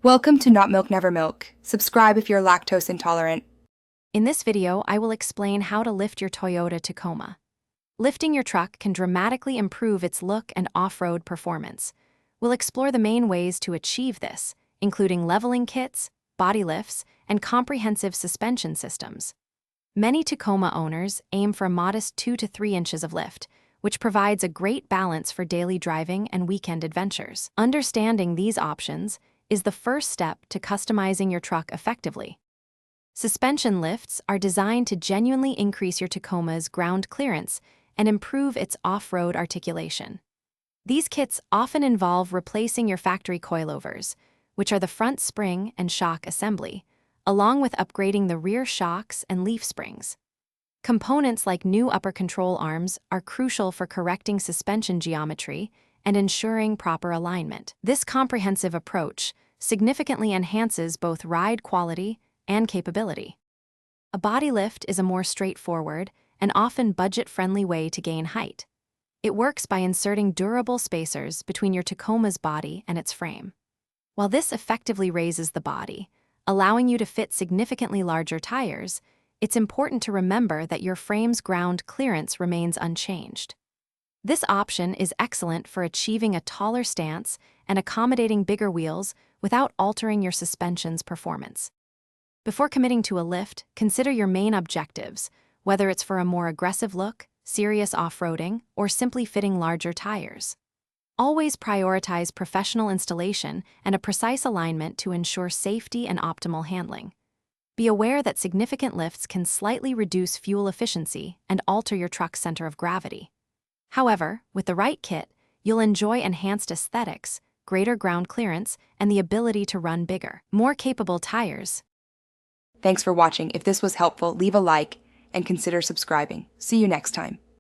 Welcome to Not Milk Never Milk. Subscribe if you're lactose intolerant. In this video, I will explain how to lift your Toyota Tacoma. Lifting your truck can dramatically improve its look and off-road performance. We'll explore the main ways to achieve this, including leveling kits, body lifts, and comprehensive suspension systems. Many Tacoma owners aim for a modest 2 to 3 inches of lift, which provides a great balance for daily driving and weekend adventures. Understanding these options is the first step to customizing your truck effectively. Suspension lifts are designed to genuinely increase your Tacoma's ground clearance and improve its off-road articulation. These kits often involve replacing your factory coilovers, which are the front spring and shock assembly, along with upgrading the rear shocks and leaf springs. Components like new upper control arms are crucial for correcting suspension geometry and ensuring proper alignment. This comprehensive approach significantly enhances both ride quality and capability. A body lift is a more straightforward and often budget-friendly way to gain height. It works by inserting durable spacers between your Tacoma's body and its frame. While this effectively raises the body, allowing you to fit significantly larger tires, it's important to remember that your frame's ground clearance remains unchanged. This option is excellent for achieving a taller stance and accommodating bigger wheels without altering your suspension's performance. Before committing to a lift, consider your main objectives, whether it's for a more aggressive look, serious off-roading, or simply fitting larger tires. Always prioritize professional installation and a precise alignment to ensure safety and optimal handling. Be aware that significant lifts can slightly reduce fuel efficiency and alter your truck's center of gravity. However, with the right kit, you'll enjoy enhanced aesthetics, greater ground clearance, and the ability to run bigger, more capable tires. Thanks for watching. If this was helpful, leave a like and consider subscribing. See you next time.